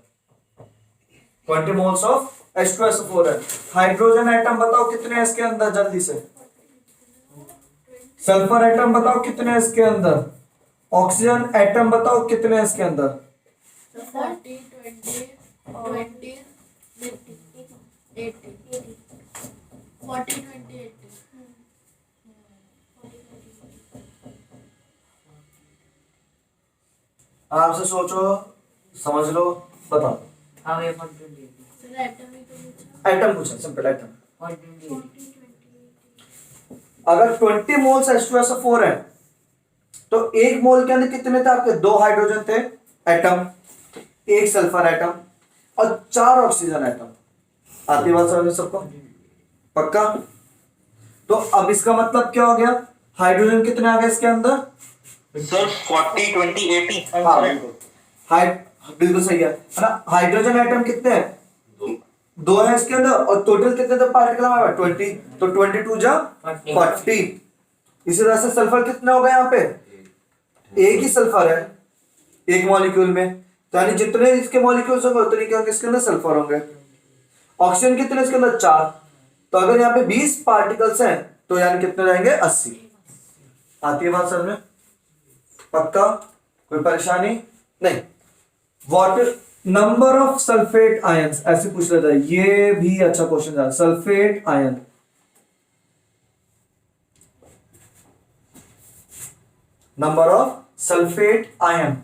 20 मोल्स ऑफ H2SO4 है। हाइड्रोजन एटम बताओ कितने हैं इसके अंदर, जल्दी से। सल्फर एटम बताओ कितने हैं इसके अंदर, ऑक्सीजन एटम बताओ कितने हैं इसके अंदर। 40 20 20 80 40 20 80। आराम से सोचो, समझ लो, बताओ। हाँ ये 120 एटम ही तो पूछा। एटम पूछा, सिंपल एटम। और 20 20 अगर 20 मोल्स H2SO4 है तो एक मोल के अंदर कितने थे आपके? 2 हाइड्रोजन थे एटम, 1 सल्फर एटम और 4 ऑक्सीजन एटम। आती बात समझ में सबको? पक्का? तो अब इसका मतलब क्या हो गया? हाइड्रोजन कितने आ गए इसके अंदर? सर 40 20 80 हाँ बिल्कुल, बिल्कुल सही है ना। हाइड्रोजन एटम कितने हैं? 2 है इसके अंदर और टोटल कितने थे पार्टिकल हमारे? 20, तो 22 जा 40। इसी तरह से सल्फर कितना होगा यहाँ पे? एक ही सल्फर है एक मॉलिक्यूल में, तो यानी जितने इसके मॉलिक्यूल्स होंगे उतने क्या होंगे इसके अंदर? सल्फर होंगे। ऑक्सीजन कितने इसके अंदर? 4। तो अगर यहाँ पे 20 पार्टिकल्स हैं तो यानी कितने रहेंगे? 80। आती है बात समझ में? पक्का? कोई परेशानी नहीं। Water number of sulphate ions ऐसे पूछ लेता है, ये भी अच्छा क्वेश्चन था। Sulphate ion, number of sulphate ion.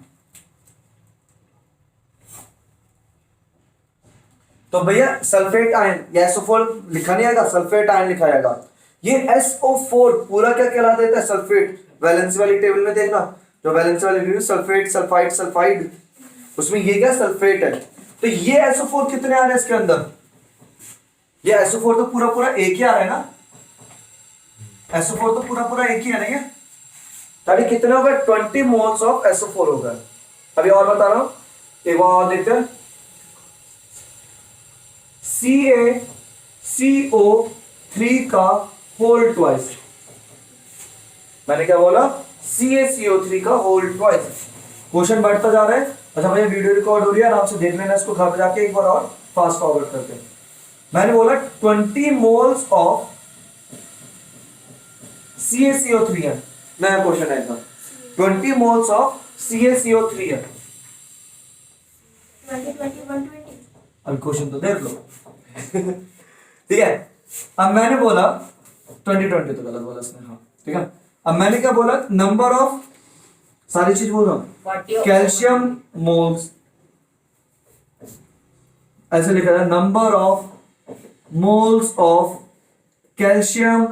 तो भैया सल्फेट आयन, ये SO4 लिखा नहीं आएगा, सल्फेट आयन लिखा जाएगा। ये SO4 पूरा क्या कहला देता है? सल्फेट। वैलेंसी वाली टेबल में देखना, जो वैलेंसी वाली टेबल सल्फेट सल्फाइड सल्फाइड, उसमें ये क्या? सल्फेट है। तो ये SO4 कितने आ रहे हैं इसके अंदर? ये SO4 तो पूरा पूरा एक ही आ रहा है ना? SO4 तो पूरा पूरा एक ही है ना? ये ताकि कितने हो गए? 20 मोल्स ऑफ SO4 हो गए। अभी और बता रहा हूं, एक बार और देखते हैं। CaCO3 का होल ट्वाइस। मैंने क्या बोला? CaCO3 का होल ट्वाइस। क्वेश्चन बढ़ता जा रहा है। अच्छा भैया वीडियो रिकॉर्ड हो रही है, आराम से देख लेना इसको, घर पे जाके एक बार और फास्ट फॉरवर्ड करते हैं। मैंने बोला 20 मोल्स ऑफ CaCO3 है। नया क्वेश्चन है एकदम। 20 मोल्स ऑफ CaCO3 है। 20 20 120। अभी क्वेश्चन तो देख लो। ठीक है, अब मैंने बोला 20 तो गलत बोला इसने, हाँ ठीक है। अब मैंने क्या बोला? नंबर ऑफ, सारी चीज बोल रहा हूं, 40 कैल्शियम मोल्स, ऐसे लिखा है number of moles of calcium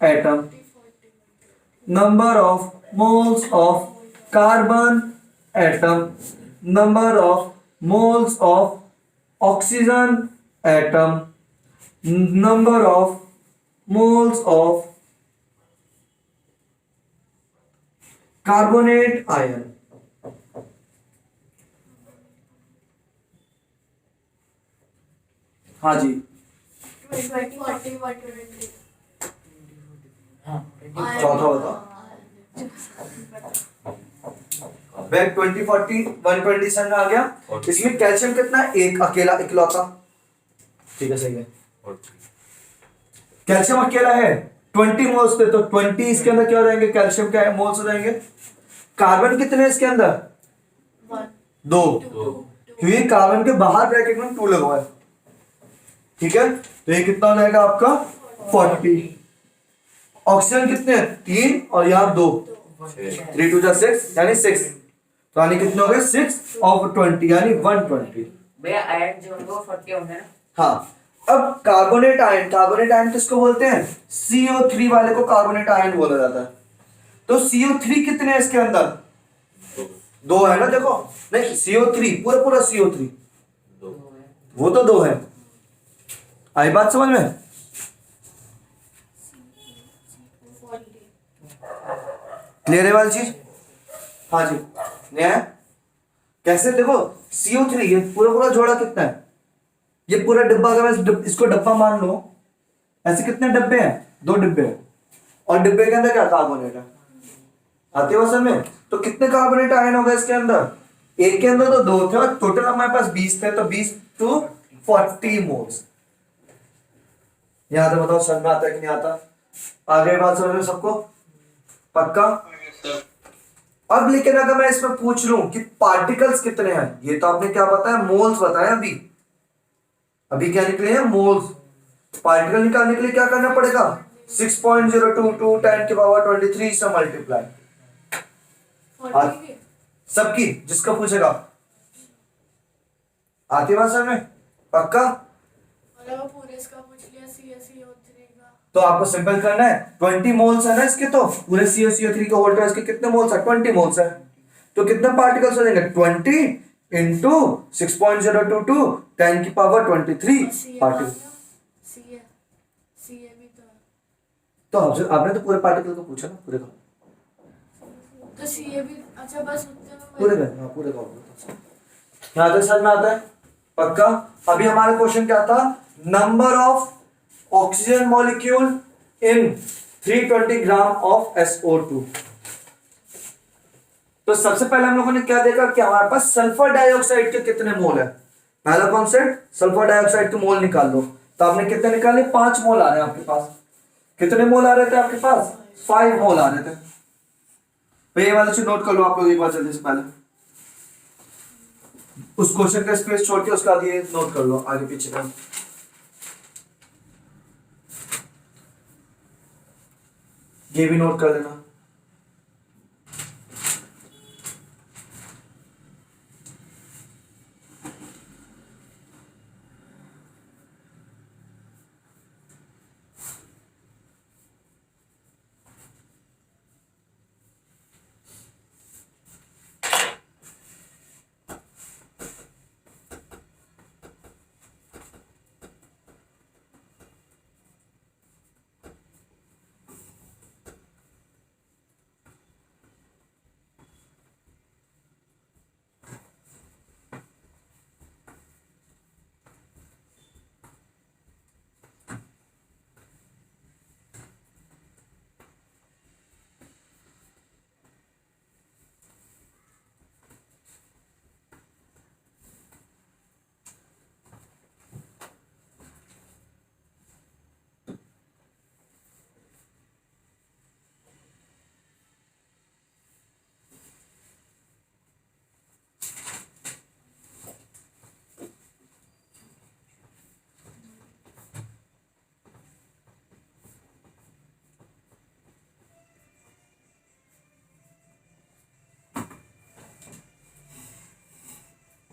atom, number of moles of carbon atom, number of moles of oxygen atom, number of moles of carbonate ion. हाँ जी, 20 40 120। हाँ चौथा बताओ। बैक 20 40 120 समझ में आ गया? इसमें कैल्शियम कितना है? एक अकेला इकलौता। ठीक है, सही है। कैल्शियम अकेला है, 20 मोल्स थे तो 20 इसके अंदर क्या हो जाएंगे? कैल्शियम क्या मोल्स हो जाएंगे। कार्बन कितने हैं इसके अंदर? 2, क्योंकि कार्बन के बाहर ब्रैकेट में 2 लगा हुआ है। ठीक है, तो ये कितना हो जाएगा आपका? 40। ऑक्सीजन कितने हैं? 3 और यहाँ 2, 3 2 6 यानी 6, तो यानी कितने हो गए? 6 ऑफ 20 यानी 120। भैया आयन जो होंगे वो 40 होंगे ना? हाँ, अब कार्बोनेट आयन, कार्बोनेट आयन किसको बोलते हैं? CO3 वाले को कार्बोनेट आयन बोला जाता है। तो CO3 कितने हैं इसके अंदर? 2 है ना, देखो नहीं CO3 पूरा पूरा CO3, वो तो 2 है। आई बात समझ में? क्लियर है वाली चीज? हाँ जी, नया है? कैसे? देखो CO3 ये पूरा पूरा जोड़ा कितना है? ये पूरा डिब्बा, अगर मैं इसको डब्बा मान लो, ऐसे कितने डब्बे हैं? 2 डिब्बे हैं, और डिब्बे के अंदर क्या? कार्बोनेट है। आते हो समझ में? तो कितने कार्बोनेट आयन हो गए इसके अंदर? एक के अंदर तो 2 थे और टोटल हमारे पास 20 थे, तो 20 to 40 मोल्स। यहां तक बताओ समझ में आता है कि नहीं आता? आगे बात समझ में सबको? पक्का? अब लेकिन अगर मैं इसमें पूछ लूं कि पार्टिकल्स कितने हैं, ये तो आपने क्या बताया? मोल्स बताया। अभी क्या निकले हैं? मोल्स। पार्टिकल निकालने के लिए क्या करना पड़ेगा? 6.022 10⁻23 से मल्टीप्लाई। 40 के सबकी, जिसका पूछेगा। आती बात समझ में? पक्का? मतलब वो पूरे इसका पूछ लिया CaCO3 का। तो आपको सिंपल करना है, 20 मोल्स है ना इसके, तो पूरे CaCO3 के होल ट्वाइस के कितने मोल्स है? 20 मोल्स है। तो कितने पार्टिकल्स हो जाएंगे? 20 इंटू 6.022 10 की पावर 23 और CA पार्टिकल। CA भी तो है। तो आपने तो पूरे पार्टिकल को पूछा ना, पूरे का तो CA भी अच्छा, बस उतने में पूरे का, हाँ पूरे का होगा। यहाँ तक समझ में आता है? पक्का। अभी हमारा क्वेश्चन क्या था? Number of oxygen molecule in 320 gram of SO2। तो सबसे पहले हम लोगों ने क्या देखा कि हमारे पास सल्फर डाइऑक्साइड के कितने मोल है। पहला कॉन्सेप्ट, सल्फर डाइऑक्साइड के मोल निकाल लो। तो आपने कितने निकाले? 5 मोल आ रहे हैं आपके पास। कितने मोल आ रहे थे आपके पास? 5 मोल आ रहे थे। तो ये वाला चीज नोट कर लो आप लोग एक बार जल्दी से, पहले उस क्वेश्चन का स्पेस छोड़ के उसका ये नोट कर लो आगे पीछे का। ये भी नोट कर लेना।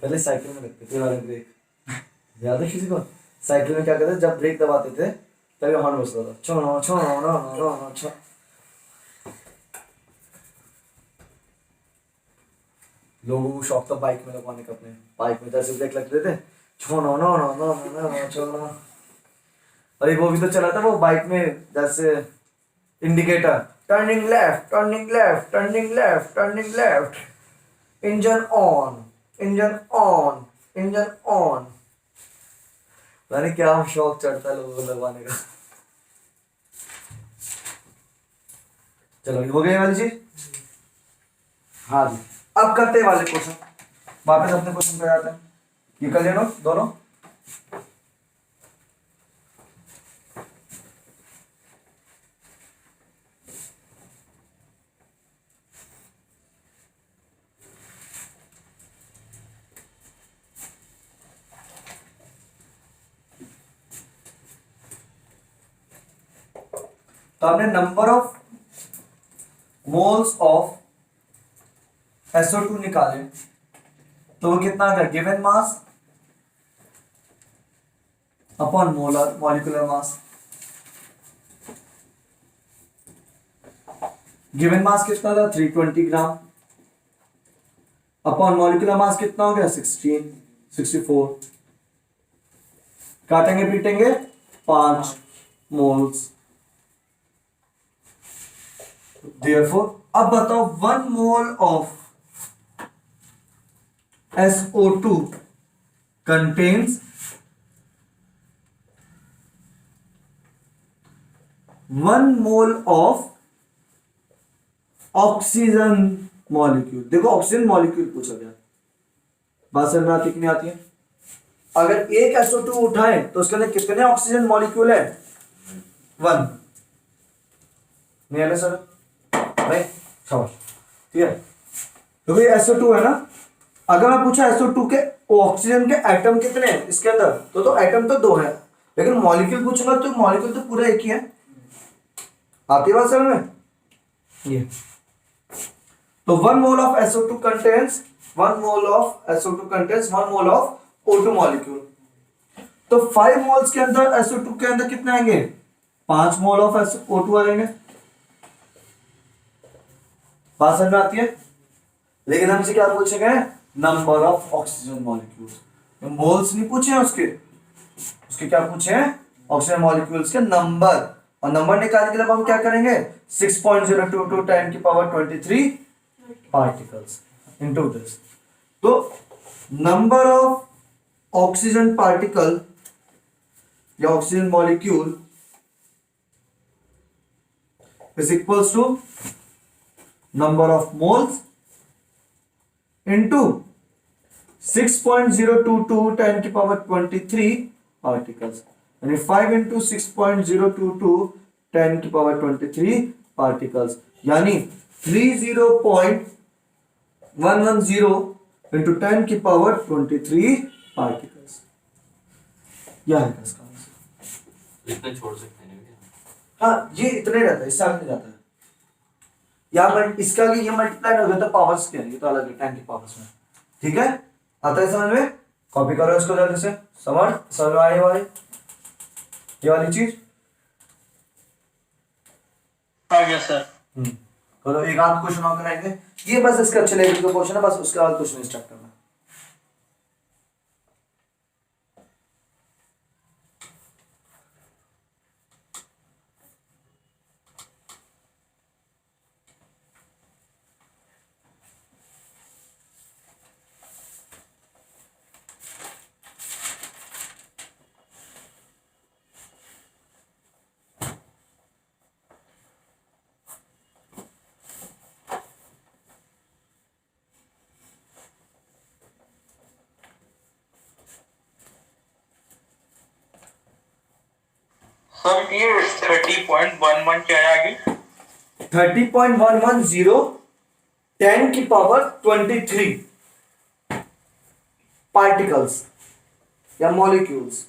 पहले साइकिल में लगते थे वाले ब्रेक, याद है किसी को? साइकिल में क्या करते थे, जब ब्रेक दबाते थे तभी हॉर्न बजता था, छो छो छो छो। लोगों को शौक था बाइक में लगवाने का, अपने बाइक में जैसे ब्रेक लगते थे, छो no no no no no no छो नो। अरे वो भी तो चला था वो बाइक में, जैसे indicator, turning left turning left turning left turning left, engine on engine on engine on. पता नहीं क्या शौक चढ़ता है लोगों को लगवाने का। चलो हो गई वाली चीज। हाँ जी, अब करते हैं वाले क्वेश्चन, वापस अपने क्वेश्चन पे जाते हैं। ये कर लेना दोनों। तो हमने number of moles of SO2 निकाले, तो वो कितना आ गया? Given mass upon molar molecular mass. Given mass कितना था? 320 ग्राम अपॉन मॉलिक्यूलर मास कितना हो गया? 64। काटेंगे पीटेंगे 5 मोल्स। Therefore, अब बताओ 1 मोल of SO2 contains 1 mole of oxygen molecule. देखो ऑक्सीजन मॉलिक्यूल पूछा गया, बात समझ में आती कि नहीं आती है? अगर एक SO2 उठाए तो उसके अंदर कितने ऑक्सीजन मॉलिक्यूल है? 1। नहीं है ना सर? नहीं, शाबाश, ठीक है। तो ये SO2 है ना, अगर मैं पूछा SO2 के ऑक्सीजन के एटम कितने हैं इसके अंदर, तो एटम तो 2 है, लेकिन मॉलिक्यूल पूछूंगा तो मॉलिक्यूल तो पूरा एक ही है। आती बात समझ में? ये तो 1 मोल of SO2 contains 1 mole of SO2 contains 1 mole of O2 molecule. तो तो 5 मोल्स के अंदर SO2 के अंदर कितने आएंगे? 5 मोल ऑफ SO2 आ जाएंगे। बात समझ में आती है? लेकिन हमसे क्या पूछे गए? Number of oxygen molecules. Moles नहीं पूछे हैं उसके क्या पूछे हैं? ऑक्सीजन मॉलिक्यूल्स के नंबर। और नंबर निकालने के लिए हम क्या करेंगे? 6.022 10 की पावर 23 पार्टिकल्स इनटू दिस। तो नंबर ऑफ ऑक्सीजन पार्टिकल या oxygen molecule is equals to number of moles into 6.022 10 की पावर 23 particles, यानी 5 into 6.022 10 की पावर 23 particles, यानी 30.110 into 10 की पावर 23 particles। यह है इसका आंसर। इतने छोड़ सकते हैं क्या? हाँ, ये इतने रहता है, इससे आगे नहीं जाता है। या इसका ये मल्टीप्लाई हो गया तो पावर्स क्या है, ये तो अलग है 10 की पावर्स में। ठीक है, आता है समझ में? कॉपी करो इसको जल्दी से। समझ में आई भाई ये वाली चीज? हाँ यस सर। चलो एक आध क्वेश्चन और कराएंगे, ये बस इसका अच्छे लेवल का क्वेश्चन है, बस उसके बाद क्वेश्चन स्टार्ट करना। सर ये 30.11 क्या है आगे? 30.110 10 की पावर 23 पार्टिकल्स या मॉलिक्यूल्स।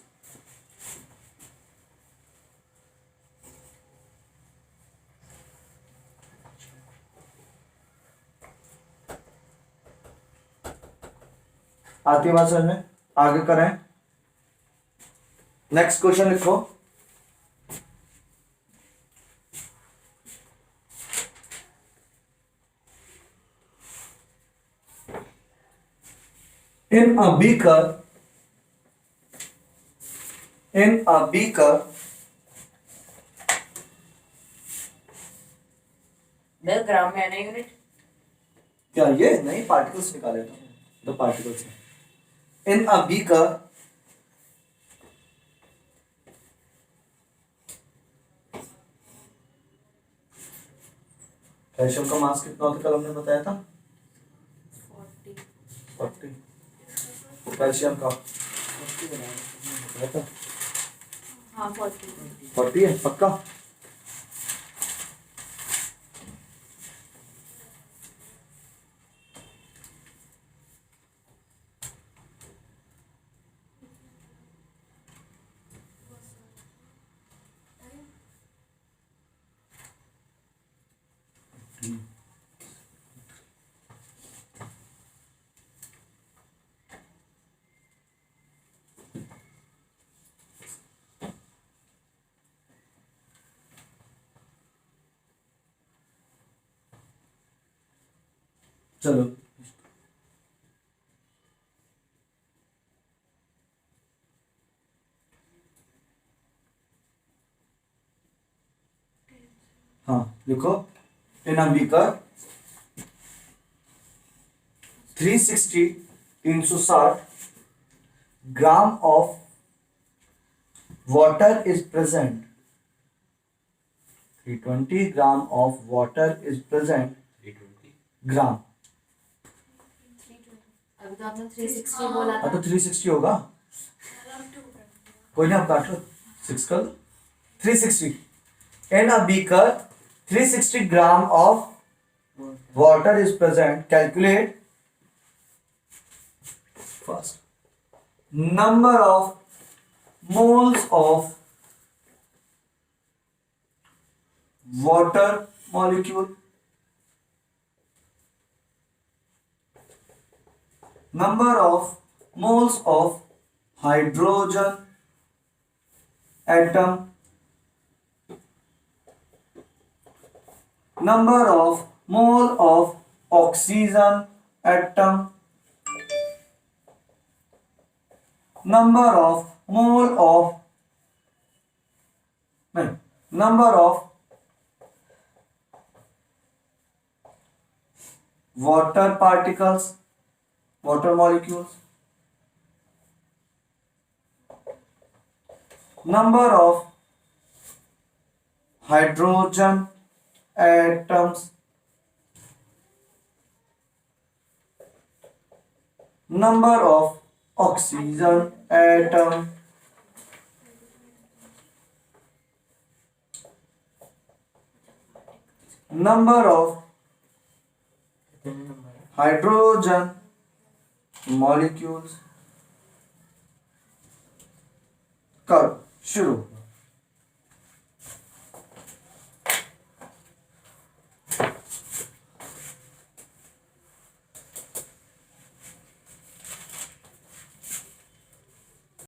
आती बात समझ में? आगे करें, नेक्स्ट क्वेश्चन लिखो। In a beaker, मैं ग्राम में आना यूनिट क्या ये नहीं पार्टिकल्स निकाले तो पार्टिकल्स है। इन अ बीकर कैल्शियम का मास कितना होता है? कल हमने बताया था 40। कैल्शियम का हाँ 40 है पक्का? चलो हाँ लिखो। In a beaker 360 gram of water is present. 320 gram of water is present 320 gram. अभी तो आपने 360 बोला अब था। तो 360 होगा, कोई नहीं, आप काट लो 6 कर लो। 360 in a beaker 360 gram of water is present. Calculate first number of moles of water molecule, number of moles of hydrogen atom, number of mole of oxygen atom, number of mole of number of water particles, water molecules, number of hydrogen atoms, number of oxygen atom, number of कितने number है? hydrogen molecules. करो शुरू.